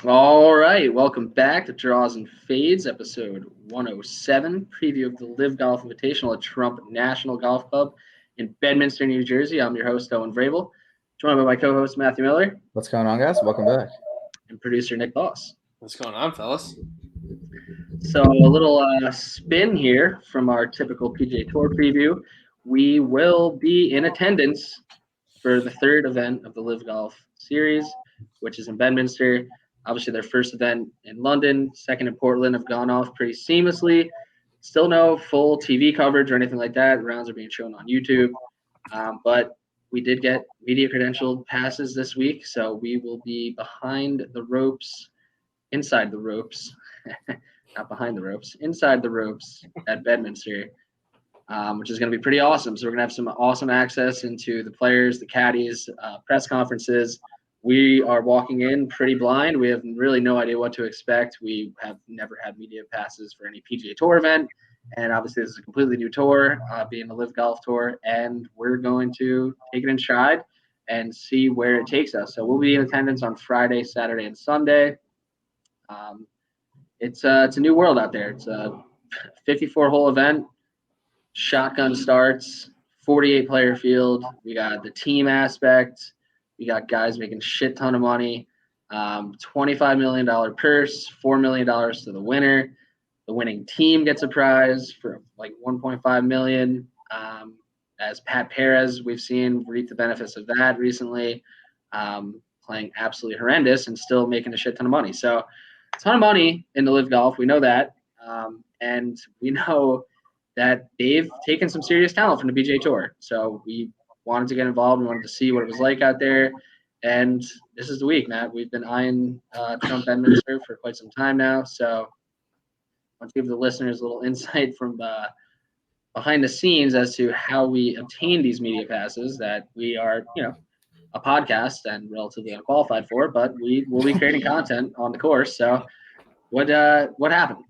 All right, welcome back to Draws and Fades, episode 107, preview of the LIV Golf Invitational at Trump National Golf Club in Bedminster, New Jersey. I'm your host, Owen Vrabel, joined by my co-host, Matthew Miller. What's going on, guys? Welcome back. And producer, Nick Boss. What's going on, fellas? So a little spin here from our typical PGA Tour preview. We will be in attendance for the third event of the LIV Golf Series, which is in Bedminster. Obviously, their first event in London, second in Portland, have gone off pretty seamlessly. Still no full TV coverage or anything like that. Rounds are being shown on YouTube. But we did get media credentialed passes this week, so we will be behind the ropes, inside the ropes, not behind the ropes, inside the ropes at Bedminster, which is going to be pretty awesome. So we're going to have some awesome access into the players, the caddies, press conferences. We are walking in pretty blind. We have really no idea what to expect. We have never had media passes for any PGA Tour event. And obviously, this is a completely new tour, being the LIV Golf Tour. And we're going to take it in stride and see where it takes us. So we'll be in attendance on Friday, Saturday, and Sunday. It's a new world out there. It's a 54-hole event, shotgun starts, 48-player field. We got the team aspect. We got guys making shit ton of money, $25 million purse, $4 million to the winner. The winning team gets a prize for like $1.5 million. As Pat Perez, we've seen reap the benefits of that recently, playing absolutely horrendous and still making a shit ton of money. So a ton of money in the LIV Golf. We know that. And we know that they've taken some serious talent from the PGA Tour. So we wanted to get involved. We wanted to see what it was like out there. And this is the week, Matt. We've been eyeing Trump Bedminster for quite some time now. So I want to give the listeners a little insight from behind the scenes as to how we obtain these media passes that we are, a podcast and relatively unqualified for, but we will be creating content on the course. So what happened?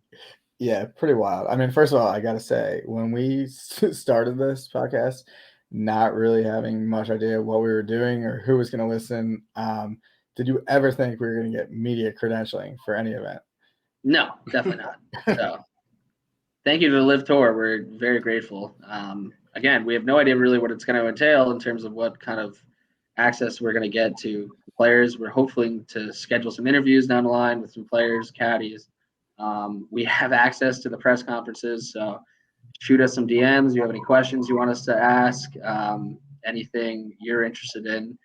Yeah, pretty wild. I mean, first of all, I got to say, when we started this podcast, not really having much idea what we were doing or who was going to listen, did you ever think we were going to get media credentialing for any event? No, definitely not. So thank you to the LIV Tour. We're very grateful. Again, we have no idea really what it's going to entail in terms of what kind of access we're going to get to players. We're hoping to schedule some interviews down the line with some players, caddies. We have access to the press conferences, so shoot us some DMs. If you have any questions you want us to ask, anything you're interested in.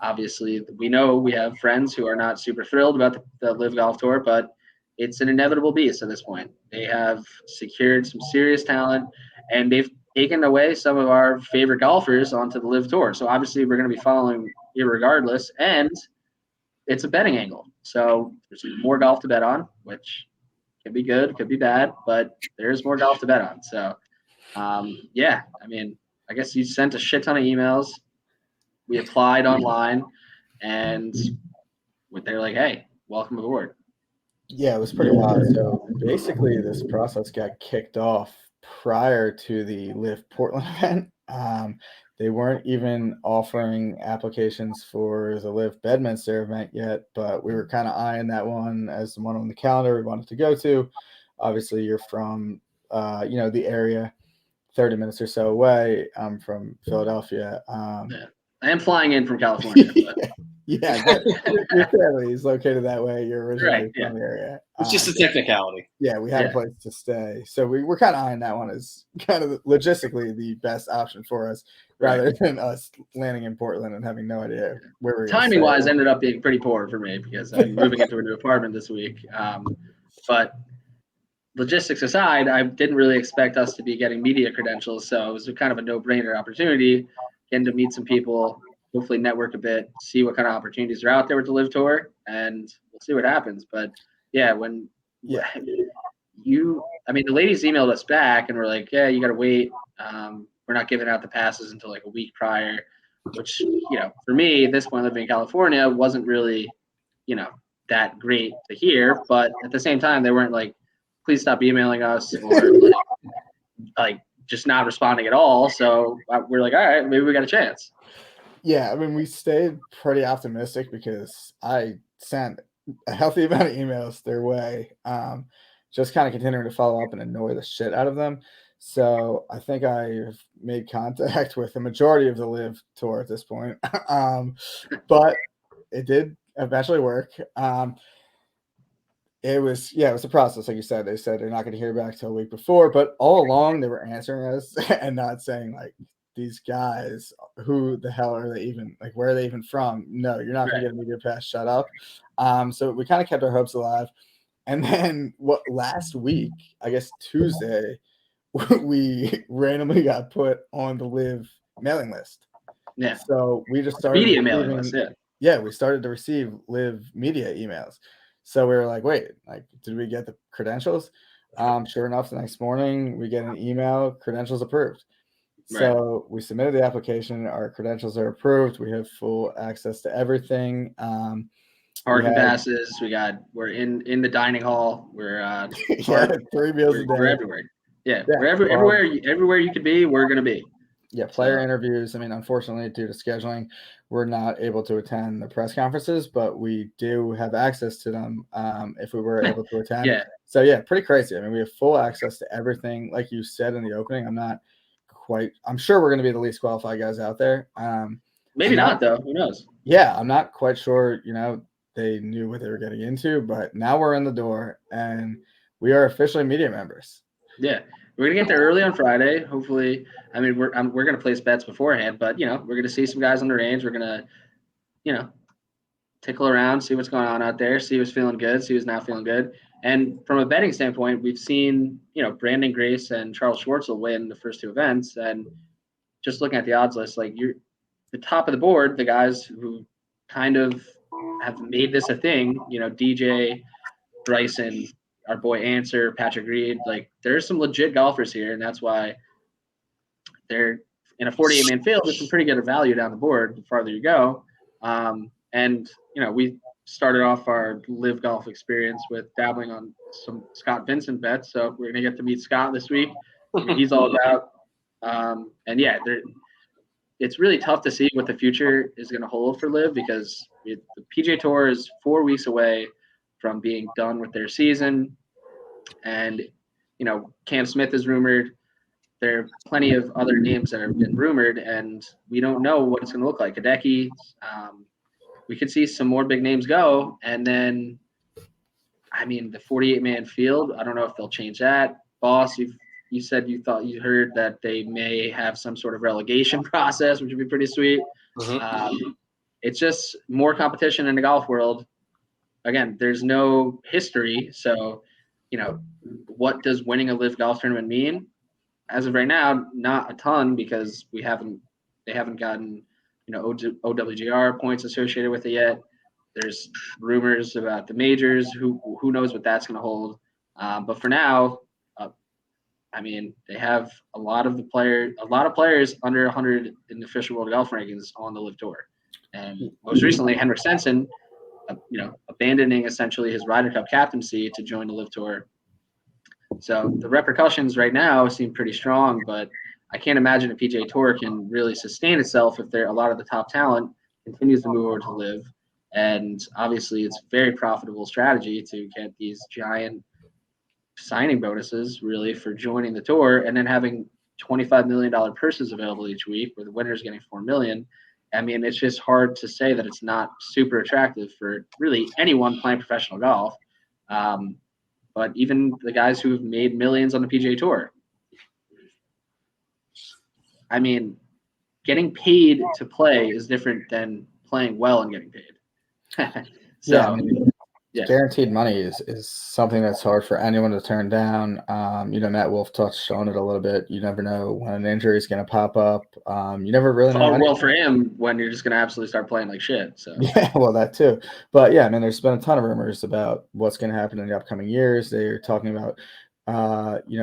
Obviously, we know we have friends who are not super thrilled about the LIV Golf Tour, but it's an inevitable beast at this point. They have secured some serious talent, and they've taken away some of our favorite golfers onto the LIV Tour. So obviously, we're going to be following irregardless, and it's a betting angle. So there's more golf to bet on, which could be good, could be bad, but there's more golf to bet on. So, yeah, I mean, I guess you sent a shit ton of emails. We applied online, and they're like, hey, welcome aboard. Yeah, it was pretty wild. So basically, this process got kicked off prior to the LIV Portland event. They weren't even offering applications for the LIV Bedminster event yet, but we were kind of eyeing that one as the one on the calendar we wanted to go to. Obviously, you're from, the area, 30 minutes or so away. I'm from Philadelphia. Yeah. I am flying in from California. But. Yeah, your family is located that way. You're originally from the area. It's just a technicality. Yeah, we had a place to stay. So we're kind of eyeing that one as kind of logistically the best option for us, rather than us landing in Portland and having no idea where we're going. Timing-wise, ended up being pretty poor for me because I'm moving into a new apartment this week. But logistics aside, I didn't really expect us to be getting media credentials, so it was kind of a no-brainer opportunity, getting to meet some people, hopefully network a bit, see what kind of opportunities are out there with the LIV Tour, and we'll see what happens. But yeah, the ladies emailed us back and were like, yeah, you got to wait. We're not giving out the passes until like a week prior, which, for me, this point living in California wasn't really, that great to hear. But at the same time, they weren't like, please stop emailing us or like just not responding at all. So we're like, all right, maybe we got a chance. Yeah, I mean, we stayed pretty optimistic because I sent a healthy amount of emails their way. Just kind of continuing to follow up and annoy the shit out of them. So I think I've made contact with the majority of the LIV tour at this point. But it did eventually work. It was a process, like you said. They said they're not going to hear back till a week before, but all along they were answering us and not saying like, these guys, who the hell are they even, like, where are they even from? No, you're not going to get a media pass. Shut up. So we kind of kept our hopes alive. And then last week, I guess Tuesday, we randomly got put on the LIV mailing list. Yeah. So we just started media mailing list. Yeah, we started to receive LIV media emails. So we were like, wait, like, did we get the credentials? Sure enough, the next morning we get an email, credentials approved. So we submitted the application. Our credentials are approved. We have full access to everything. Parking passes. We're in the dining hall. We're 3 meals a day. We're everywhere. Yeah, we're everywhere you could be. We're gonna be. Yeah, player interviews. I mean, unfortunately, due to scheduling, we're not able to attend the press conferences, but we do have access to them if we were able to attend. Yeah. So yeah, pretty crazy. I mean, we have full access to everything. Like you said in the opening, I'm sure we're going to be the least qualified guys out there. Maybe not though. Who knows? Yeah, I'm not quite sure. They knew what they were getting into, but now we're in the door and we are officially media members. Yeah, we're gonna get there early on Friday. Hopefully, I mean we're gonna place bets beforehand, but we're gonna see some guys on the range. We're gonna tickle around, see what's going on out there, see who's feeling good, see who's not feeling good. And from a betting standpoint, we've seen, Brandon Grace and Charles Schwartzel win the first two events. And just looking at the odds list, like you're the top of the board, the guys who kind of have made this a thing, DJ, Bryson, our boy Answer, Patrick Reed, like there's some legit golfers here. And that's why they're in a 48-man field. There's some pretty good value down the board the farther you go. And we started off our LIV golf experience with dabbling on some Scott Vincent bets. So we're going to get to meet Scott this week. He's all about. It's really tough to see what the future is going to hold for LIV because the PGA Tour is 4 weeks away from being done with their season. And, Cam Smith is rumored. There are plenty of other names that have been rumored, and we don't know what it's going to look like. Hideki, we could see some more big names go. And then, the 48-man field, I don't know if they'll change that. Boss, you said you heard that they may have some sort of relegation process, which would be pretty sweet. Mm-hmm. It's just more competition in the golf world. Again, there's no history. So, what does winning a LIV golf tournament mean? As of right now, not a ton because they haven't gotten OWGR points associated with it yet. There's rumors about the majors. Who knows what that's going to hold? But for now, they have a lot of players under 100 in the official world golf rankings on the LIV Tour, and most recently Henrik Stenson, abandoning essentially his Ryder Cup captaincy to join the LIV Tour. So the repercussions right now seem pretty strong, but I can't imagine a PGA Tour can really sustain itself if a lot of the top talent continues to move over to LIV. And obviously, it's a very profitable strategy to get these giant signing bonuses, really, for joining the tour, and then having $25 million purses available each week, where the winner is getting $4 million. It's just hard to say that it's not super attractive for really anyone playing professional golf. But even the guys who've made millions on the PGA Tour, getting paid to play is different than playing well and getting paid. Guaranteed money is something that's hard for anyone to turn down. Matt Wolf touched on it a little bit. You never know when an injury is going to pop up. You never really know. Well, for him, when you're just going to absolutely start playing like shit. So yeah, well, that too. But yeah, there's been a ton of rumors about what's going to happen in the upcoming years. They're talking about,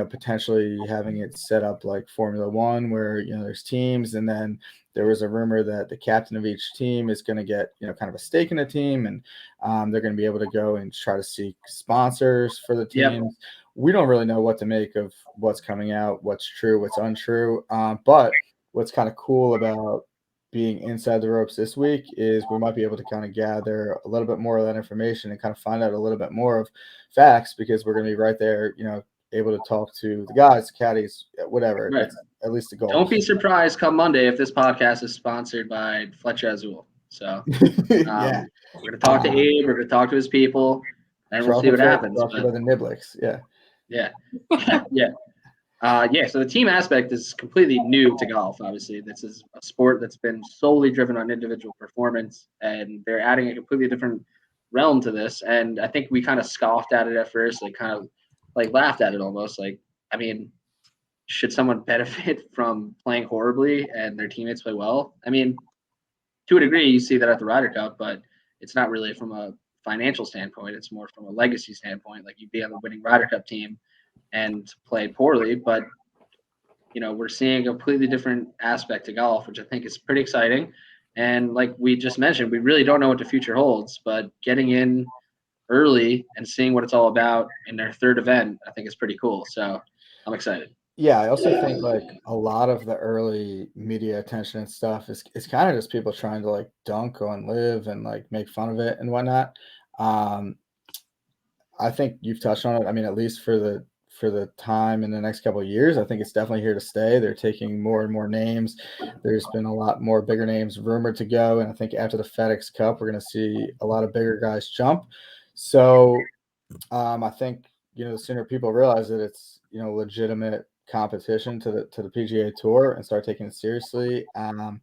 potentially having it set up like Formula One, where there's teams, and then there was a rumor that the captain of each team is going to get kind of a stake in the team, and they're going to be able to go and try to seek sponsors for the teams. Yep. We don't really know what to make of what's coming out, what's true, what's untrue. But what's kind of cool about being inside the ropes this week is we might be able to kind of gather a little bit more of that information and kind of find out a little bit more of facts because we're going to be right there, able to talk to the guys, the caddies, whatever. Right. That's at least the goal. Don't be surprised come Monday if this podcast is sponsored by Fletcher Azul. So Yeah. we're going to talk to Abe. We're going to talk to his people, and we'll see what happens. Brought to you by the Niblets. Yeah. Yeah. So the team aspect is completely new to golf. Obviously, this is a sport that's been solely driven on individual performance, and they're adding a completely different realm to this. And I think we kind of scoffed at it at first, laughed at it almost. Should someone benefit from playing horribly and their teammates play well? I mean, to a degree, you see that at the Ryder Cup, but it's not really from a financial standpoint. It's more from a legacy standpoint. Like, you'd be on the winning Ryder Cup team and play poorly, but we're seeing a completely different aspect to golf, which I think is pretty exciting. And like we just mentioned, we really don't know what the future holds, but getting in early and seeing what it's all about in their third event, I think is pretty cool. So I'm excited. Yeah, I also think like a lot of the early media attention and stuff is kind of just people trying to like dunk on LIV and like make fun of it and whatnot. I think you've touched on it. I mean, at least for the time in the next couple of years, I think it's definitely here to stay. They're taking more and more names. There's been a lot more bigger names rumored to go, and I think after the FedEx Cup, we're going to see a lot of bigger guys jump. So I think the sooner people realize that it's legitimate competition to the PGA Tour and start taking it seriously, the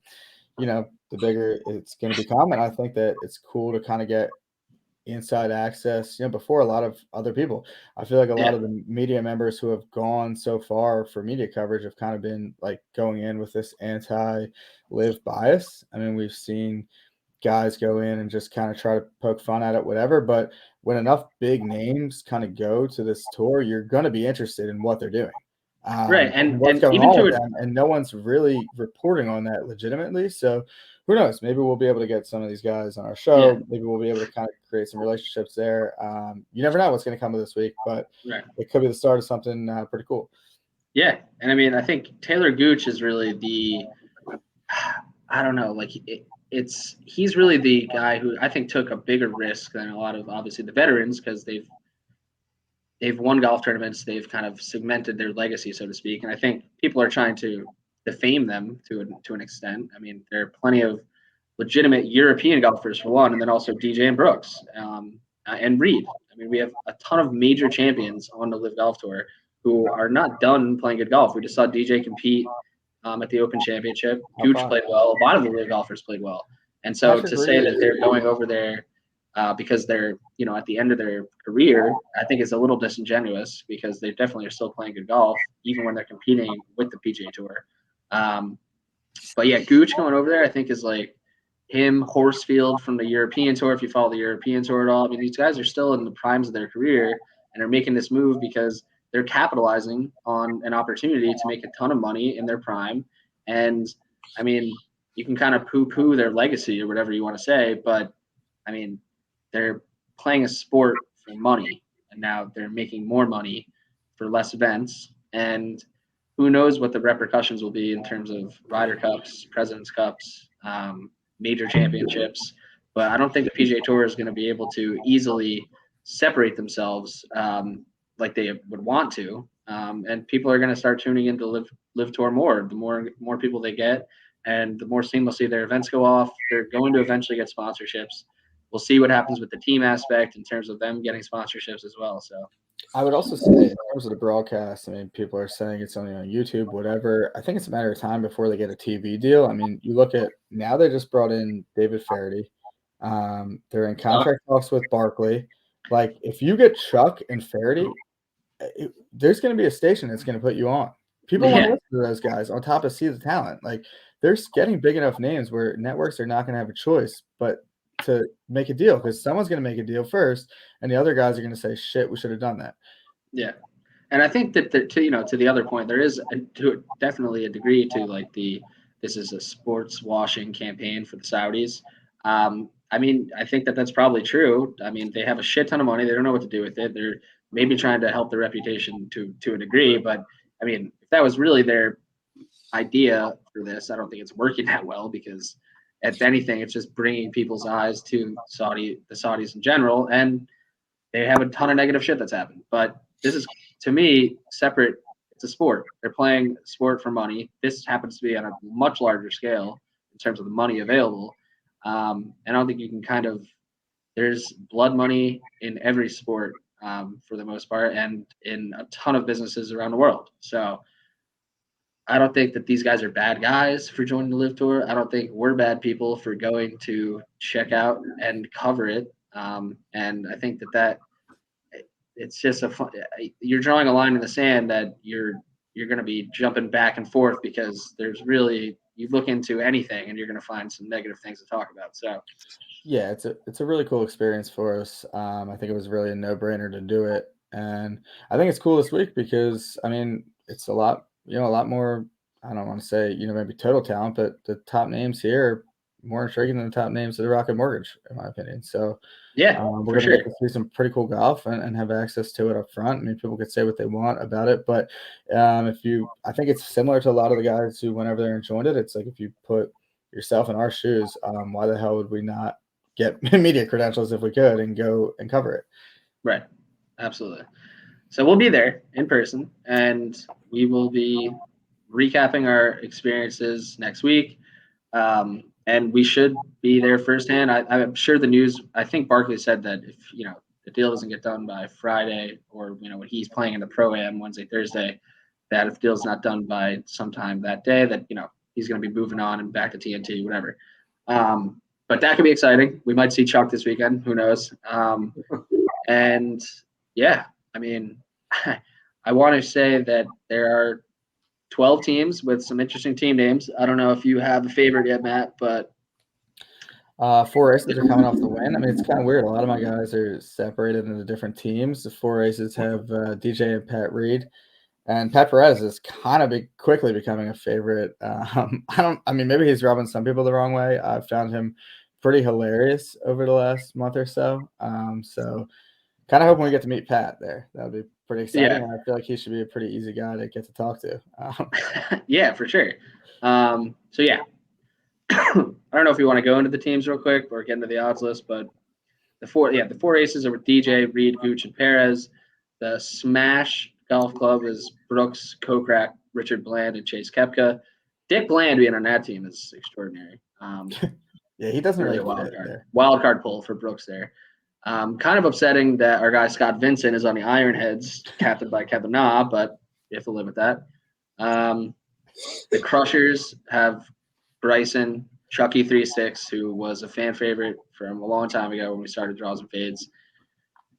bigger it's going to become. And I think that it's cool to kind of get inside access, before a lot of other people. I feel like a lot of the media members who have gone so far for media coverage have kind of been like going in with this anti-LIV bias. I mean, we've seen guys go in and just kind of try to poke fun at it, whatever. But when enough big names kind of go to this tour, you're going to be interested in what they're doing. Right. And what's going even on with them, and no one's really reporting on that legitimately. So who knows? Maybe we'll be able to get some of these guys on our show. Yeah. Maybe we'll be able to kind of create some relationships there. You never know what's going to come of this week, but it could be the start of something pretty cool. Yeah. And I mean, I think Taylor Gooch is really I don't know, like he's really the guy who I think took a bigger risk than a lot of obviously the veterans, because they've won golf tournaments. They've kind of segmented their legacy, so to speak. And I think people are trying to defame them to an extent. I mean, there are plenty of legitimate European golfers for one, and then also DJ and Brooks and Reed. I mean, we have a ton of major champions on the LIV Golf Tour who are not done playing good golf. We just saw DJ compete at the Open Championship. Gooch played well. A lot of the LIV golfers played well. And so to say that they're going over there because they're, at the end of their career, I think is a little disingenuous, because they definitely are still playing good golf, even when they're competing with the PGA Tour. But yeah, Gooch going over there, I think, is like him, Horsfield from the European Tour, if you follow the European Tour at all. I mean, these guys are still in the primes of their career and are making this move because they're capitalizing on an opportunity to make a ton of money in their prime. And, I mean, you can kind of poo-poo their legacy or whatever you want to say, but, I mean, they're playing a sport for money, and now they're making more money for less events. And who knows what the repercussions will be in terms of Ryder Cups, President's Cups, major championships. But I don't think the PGA Tour is going to be able to easily separate themselves like they would want to. And people are going to start tuning into LIV Tour more. The more people they get, and the more seamlessly their events go off, they're going to eventually get sponsorships. We'll see what happens with the team aspect in terms of them getting sponsorships as well. So I would also say, in terms of the broadcast, I mean, people are saying it's only on YouTube, whatever. I think it's a matter of time before they get a TV deal. I mean, you look at now, they just brought in David Faraday. They're in contract talks with Barkley. Like, if you get Chuck and Faraday, there's going to be a station that's going to put you on. People want to listen to those guys on top of see the talent. Like, they're getting big enough names where networks are not going to have a choice but to make a deal, because someone's going to make a deal first, and the other guys are going to say, "Shit, we should have done that." Yeah, and I think that to the other point, there is definitely a degree to like this is a sports washing campaign for the Saudis. I mean, I think that's probably true. I mean, they have a shit ton of money. They don't know what to do with it. They're maybe trying to help their reputation to a degree, but I mean, if that was really their idea for this. I don't think it's working that well because, if anything, it's just bringing people's eyes to the Saudis in general, and they have a ton of negative shit that's happened. But this is, to me, separate. It's a sport. They're playing sport for money. This happens to be on a much larger scale in terms of the money available. And I don't think you can kind of – there's blood money in every sport for the most part and in a ton of businesses around the world. So I don't think that these guys are bad guys for joining the LIV Tour. I don't think we're bad people for going to check out and cover it. And I think that it's just you're drawing a line in the sand that you're going to be jumping back and forth because there's really, you look into anything and you're going to find some negative things to talk about. So yeah, it's a really cool experience for us. I think it was really a no-brainer to do it, and I think it's cool this week because I mean it's a lot more. I don't want to say maybe total talent, but the top names here are more intriguing than the top names of the Rocket Mortgage, in my opinion. So yeah, we're going to get to see some pretty cool golf and have access to it up front. I mean, people could say what they want about it, but I think it's similar to a lot of the guys who went over there and joined it. It's like if you put yourself in our shoes, why the hell would we not get media credentials if we could and go and cover it? Right. Absolutely. So we'll be there in person and we will be recapping our experiences next week. And we should be there firsthand. I'm sure the news, I think Barkley said that if, the deal doesn't get done by Friday or, when he's playing in the Pro-Am Wednesday, Thursday, that if the deal's not done by sometime that day, that, he's going to be moving on and back to TNT, whatever. But that could be exciting. We might see Chuck this weekend. Who knows? And yeah, I mean, I want to say that there are 12 teams with some interesting team names. I don't know if you have a favorite yet, Matt, but 4 races are coming off the win. I mean, it's kind of weird. A lot of my guys are separated into different teams. The 4 races have DJ and Pat Reed. And Pat Perez is kind of quickly becoming a favorite. Maybe he's rubbing some people the wrong way. I've found him pretty hilarious over the last month or so. So kind of hoping we get to meet Pat there. That would be pretty exciting. Yeah. And I feel like he should be a pretty easy guy to get to talk to. Yeah, for sure. So yeah, I don't know if you want to go into the teams real quick or get into the odds list, but the four races are with DJ, Reed, Gooch, and Perez. The Smash Golf Club is Brooks, Kokrak, Richard Bland, and Chase Koepka. Dick Bland being on that team is extraordinary. Yeah, he doesn't really wild card pull for Brooks there. Kind of upsetting that our guy Scott Vincent is on the Ironheads, captained by Kevin Na, but you have to live with that. The Crushers have Bryson, Chucky 36, who was a fan favorite from a long time ago when we started Draws and Fades.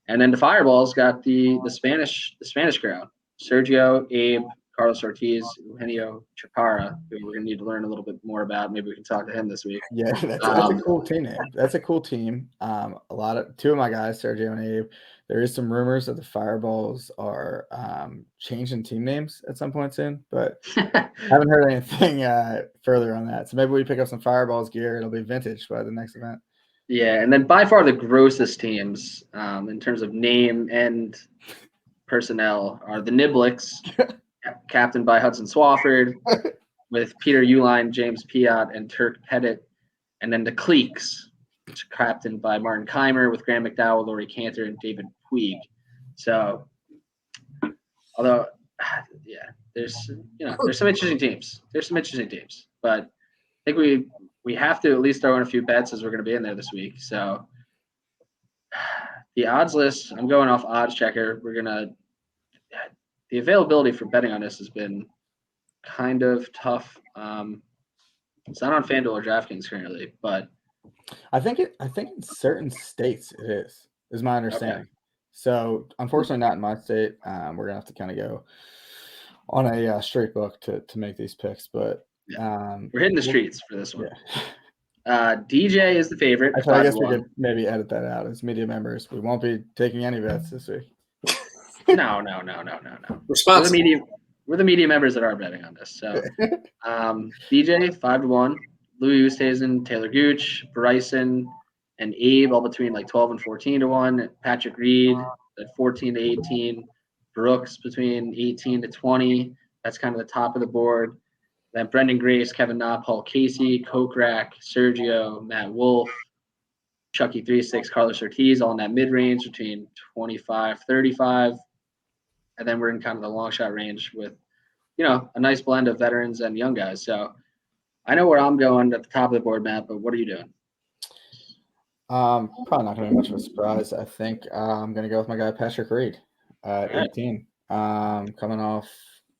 And then the Fireballs got the Spanish crowd. Sergio, Abe, Carlos Ortiz, Eugenio Chaparra, who we're going to need to learn a little bit more about. Maybe we can talk to him this week. Yeah, that's a cool team name. That's a cool team. Two of my guys, Sergio and Abe, there is some rumors that the Fireballs are changing team names at some point soon, but haven't heard anything further on that. So maybe we pick up some Fireballs gear. It'll be vintage by the next event. Yeah, and then by far the grossest teams in terms of name and personnel are the Niblets, captained by Hudson Swafford, with Peter Uline, James Piot, and Turk Pettit. And then the Cleeks, which are captained by Martin Keimer, with Graham McDowell, Laurie Cantor, and David Puig. So, although, yeah, there's some interesting teams. But I think we have to at least throw in a few bets as we're going to be in there this week. So the odds list, I'm going off Odds Checker. The availability for betting on this has been kind of tough. It's not on FanDuel or DraftKings currently, but I think in certain states it is my understanding. Okay. So unfortunately not in my state. We're gonna have to kind of go on a straight book to make these picks, but we're hitting the streets for this one. Yeah. DJ is the favorite. I guess we could maybe edit that out as media members. We won't be taking any bets this week. No. We're the media members that are betting on this. So DJ 5-1, Louis Oosthuizen, Taylor Gooch, Bryson, and Abe all between like 12 and 14-1. Patrick Reed at 14-18. Brooks between 18 to 20. That's kind of the top of the board. Then Brendan Grace, Kevin Na, Paul Casey, Kokrak, Sergio, Matt Wolf, Chucky 36, Carlos Ortiz, all in that mid range between 25, 35. And then we're in kind of the long shot range with, a nice blend of veterans and young guys. So I know where I'm going at the top of the board, Matt, but what are you doing? Probably not going to be much of a surprise. I think I'm going to go with my guy Patrick Reed at All right. 18. Coming off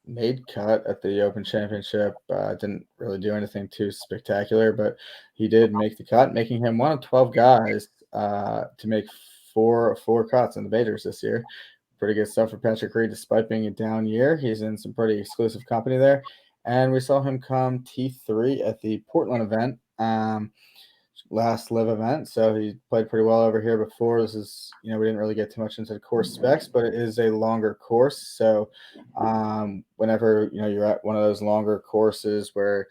made cut at the Open Championship. Didn't really do anything too spectacular, but he did make the cut, making him one of 12 guys to make four cuts in the majors this year. Pretty good stuff for Patrick Reed, despite being a down year. He's in some pretty exclusive company there. And we saw him come T3 at the Portland event. Last live event, so he played pretty well over here before. This is, we didn't really get too much into the course specs, but it is a longer course. So whenever you're at one of those longer courses where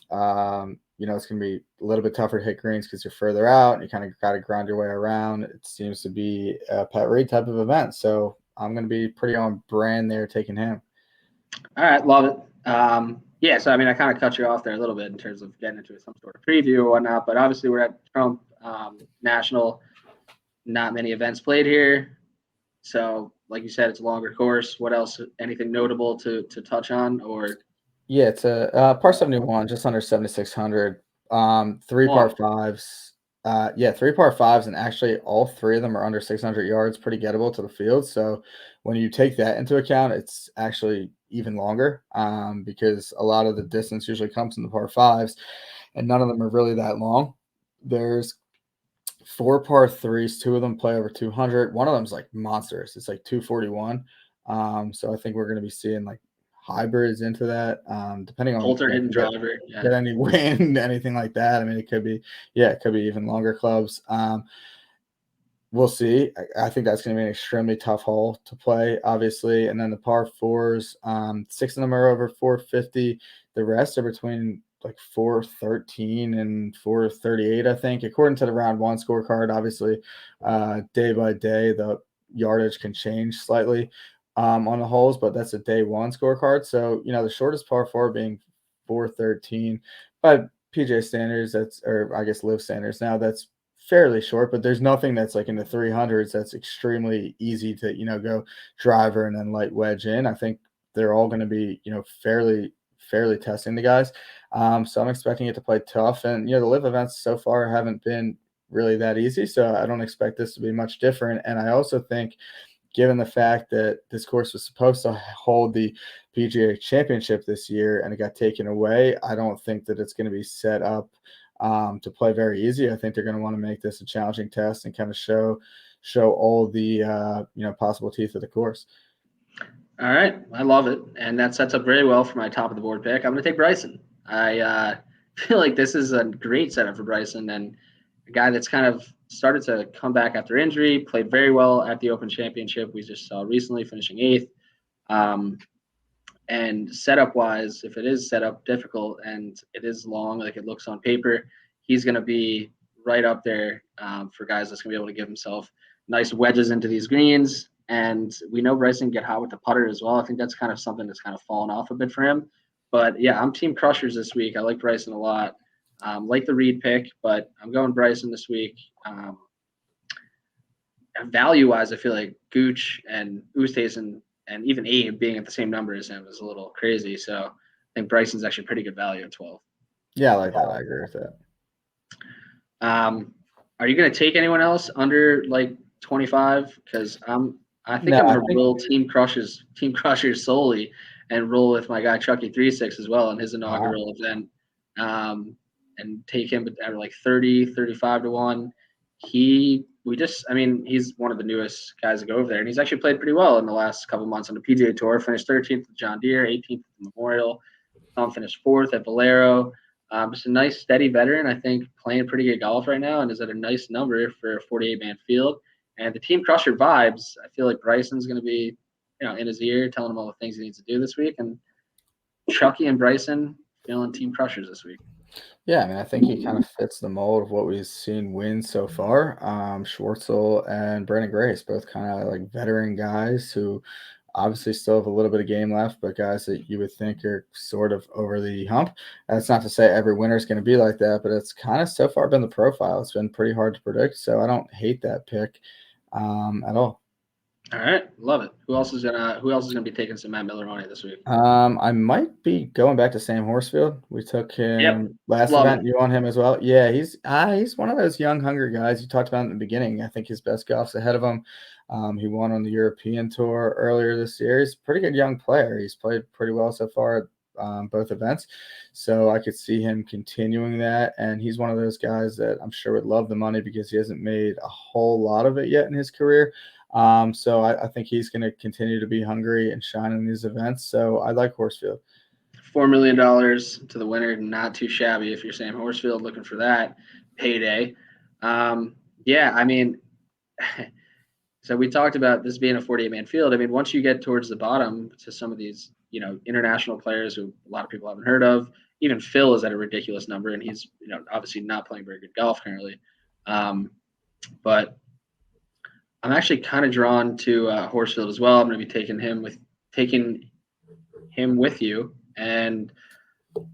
it's going to be a little bit tougher to hit greens because you're further out and you kind of got to grind your way around, it seems to be a Pat Reed type of event. So I'm going to be pretty on brand there taking him. All right, love it. Yeah, so I kind of cut you off there a little bit in terms of getting into some sort of preview or whatnot, but obviously we're at Trump National, not many events played here. So, like you said, it's a longer course. What else? Anything notable to touch on? Or yeah, it's a par 71, just under 7,600. Three par fives. Three par fives, and actually all three of them are under 600 yards, pretty gettable to the field. So when you take that into account, it's actually even longer because a lot of the distance usually comes in the par fives, and none of them are really that long. There's 4 par threes, 2 of them play over 200. One of them's like monstrous. It's like 241. So I think we're going to be seeing like hybrids into that, depending on Bolter hidden driver, get any wind, anything like that. It could be even longer clubs. We'll see. I think that's going to be an extremely tough hole to play, obviously. And then the par fours, 6 of them are over 450. The rest are between like 413 and 438, I think, according to the round one scorecard. Obviously, day by day, the yardage can change slightly on the holes, but that's a day one scorecard. So, the shortest par four being 413 by PJ standards, or I guess LIV standards now, that's fairly short, but there's nothing that's like in the 300s that's extremely easy to go driver and then light wedge in. I think they're all going to be fairly testing the guys. So I'm expecting it to play tough, and the LIV events so far haven't been really that easy, so I don't expect this to be much different. And I also think, given the fact that this course was supposed to hold the PGA Championship this year and it got taken away, I don't think that it's going to be set up to play very easy. I think they're going to want to make this a challenging test and kind of show all the possible teeth of the course. All right, I love it, and that sets up very well for my top of the board pick. I'm going to take Bryson. I feel like this is a great setup for Bryson, and a guy that's kind of started to come back after injury, played very well at the Open Championship we just saw recently, finishing 8th. And setup-wise, if it is set up difficult and it is long like it looks on paper, he's going to be right up there for guys that's going to be able to give himself nice wedges into these greens. And we know Bryson can get hot with the putter as well. I think that's kind of something that's kind of fallen off a bit for him. But, yeah, I'm team crushers this week. I like Bryson a lot. Like the Reed pick, but I'm going Bryson this week. Value-wise, I feel like Gooch and Oosthuizen and even Abe being at the same number as him is a little crazy. So I think Bryson's actually pretty good value at 12. Yeah, I like that. I agree with that. Are you going to take anyone else under like 25? Because I think I'm going to roll Team Crushers solely and roll with my guy Chucky 36 as well in his inaugural event, and take him at like 30, 35 to 1. He's one of the newest guys to go over there, and he's actually played pretty well in the last couple months on the PGA Tour. Finished 13th at John Deere, 18th at the Memorial. Finished 4th at Valero. Just a nice, steady veteran, I think, playing pretty good golf right now, and is at a nice number for a 48-man field. And the Team Crusher vibes, I feel like Bryson's going to be, in his ear, telling him all the things he needs to do this week. And Chucky and Bryson feeling Team Crushers this week. Yeah, I think he kind of fits the mold of what we've seen win so far. Schwartzel and Brandon Grace, both kind of like veteran guys who obviously still have a little bit of game left, but guys that you would think are sort of over the hump. That's not to say every winner is going to be like that, but it's kind of so far been the profile. It's been pretty hard to predict, so I don't hate that pick at all. All right, love it. Who else is gonna be taking some Matt Miller money this week? I might be going back to Sam Horsfield. We took him last Love event. it. You on him as well? Yeah, he's one of those young, hungry guys you talked about in the beginning. I think his best golf's ahead of him. He won on the European Tour earlier this year. He's a pretty good young player. He's played pretty well so far at both events, so I could see him continuing that. And he's one of those guys that I'm sure would love the money because he hasn't made a whole lot of it yet in his career. So I think he's going to continue to be hungry and shine in these events. So I like Horsfield. $4 million to the winner, not too shabby if you're Sam Horsfield looking for that payday. Yeah, I mean, so we talked about this being a 48-man field. I mean, once you get towards the bottom to some of these, international players who a lot of people haven't heard of, even Phil is at a ridiculous number, and he's, obviously not playing very good golf currently. But I'm actually kind of drawn to Horsfield as well. I'm going to be taking him with you. And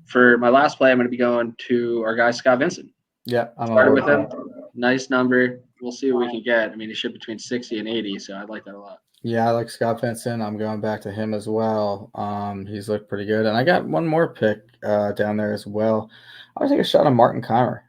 for my last play, I'm going to be going to our guy Scott Vincent. Yeah, I'm started with him. Nice number. We'll see what we can get. I mean, he should between 60 and 80, so I like that a lot. Yeah, I like Scott Vincent. I'm going back to him as well. He's looked pretty good. And I got one more pick down there as well. I want to take a shot on Martin Keimer.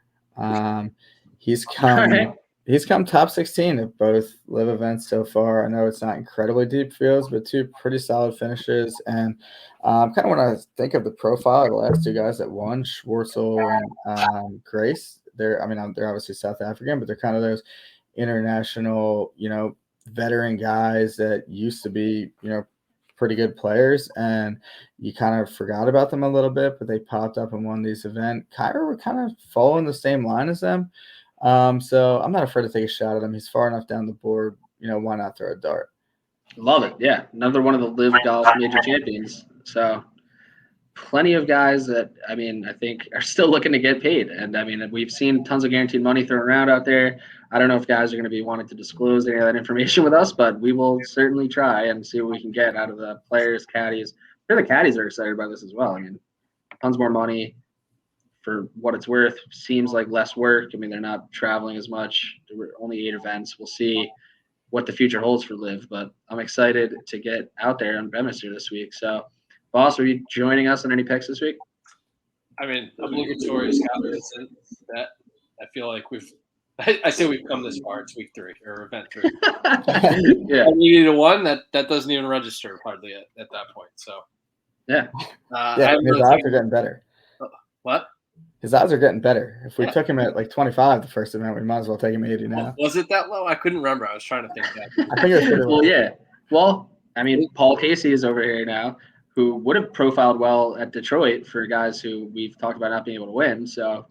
He's come top 16 at both live events so far. I know it's not incredibly deep fields, but two pretty solid finishes. And kind of when I think of the profile of the last two guys that won, Schwartzel and Grace, they're obviously South African, but they're kind of those international, veteran guys that used to be, pretty good players, and you kind of forgot about them a little bit, but they popped up and won these events. Kyra would kind of follow in the same line as them. So I'm not afraid to take a shot at him. He's far enough down the board. Why not throw a dart? Love it. Yeah. Another one of the LIV Golf major champions. So plenty of guys that, I think are still looking to get paid. And we've seen tons of guaranteed money thrown around out there. I don't know if guys are going to be wanting to disclose any of that information with us, but we will certainly try and see what we can get out of the players, caddies. I'm sure the caddies are excited by this as well. Tons more money for what it's worth. Seems like less work. They're not traveling as much. There were only 8 events. We'll see what the future holds for LIV, but I'm excited to get out there on Bedminster this week. So, Boss, are you joining us on any picks this week? Obligatory Scott Vincent. That I feel like I say we've come this far. It's week 3 or event 3. Yeah. I needed a 1 that doesn't even register hardly at that point. So yeah. His odds are getting better. What? His odds are getting better. If we took him at like 25 the first event, we might as well take him 80 now. Was it that low? I couldn't remember. I was trying to think that. I think it was pretty low. Well, yeah. Well, Paul Casey is over here now, who would have profiled well at Detroit for guys who we've talked about not being able to win. So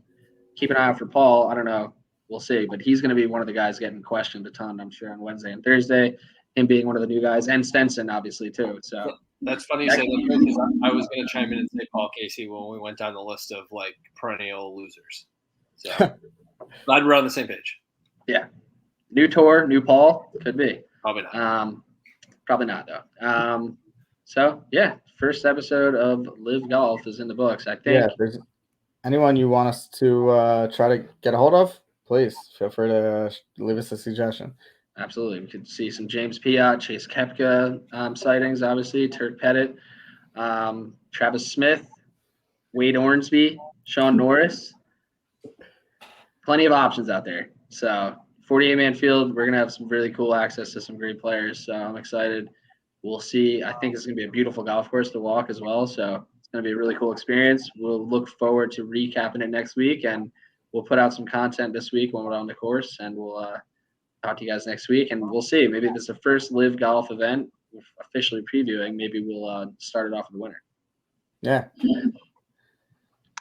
keep an eye out for Paul. I don't know. We'll see. But he's going to be one of the guys getting questioned a ton, I'm sure, on Wednesday and Thursday. Him being one of the new guys. And Stenson, obviously, too. So that's funny you say that because I was going to chime in and say Paul Casey when we went down the list of perennial losers. So glad we're on the same page. Yeah. New tour, new Paul. Could be. Probably not. Probably not, though. So, yeah, first episode of LIV Golf is in the books, I think. Yeah, if there's anyone you want us to try to get a hold of, please feel free to leave us a suggestion. Absolutely. We could see some James Piot, Chase Koepka sightings, obviously, Turk Pettit, Travis Smith, Wade Ornsby, Sean Norris. Plenty of options out there. So 48-man field, we're going to have some really cool access to some great players. So I'm excited. We'll see. I think it's going to be a beautiful golf course to walk as well. So it's going to be a really cool experience. We'll look forward to recapping it next week, and we'll put out some content this week when we're on the course, and we'll talk to you guys next week. And we'll see. Maybe this is the first LIV Golf event we're officially previewing. Maybe we'll start it off with the winner. Yeah.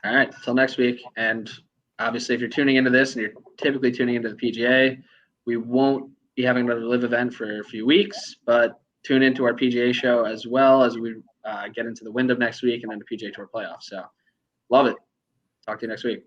All right. Until next week. And obviously, if you're tuning into this and you're typically tuning into the PGA, we won't be having another LIV event for a few weeks, but tune into our PGA show as well as we get into the Wyndham next week and then the PGA Tour playoffs. So love it. Talk to you next week.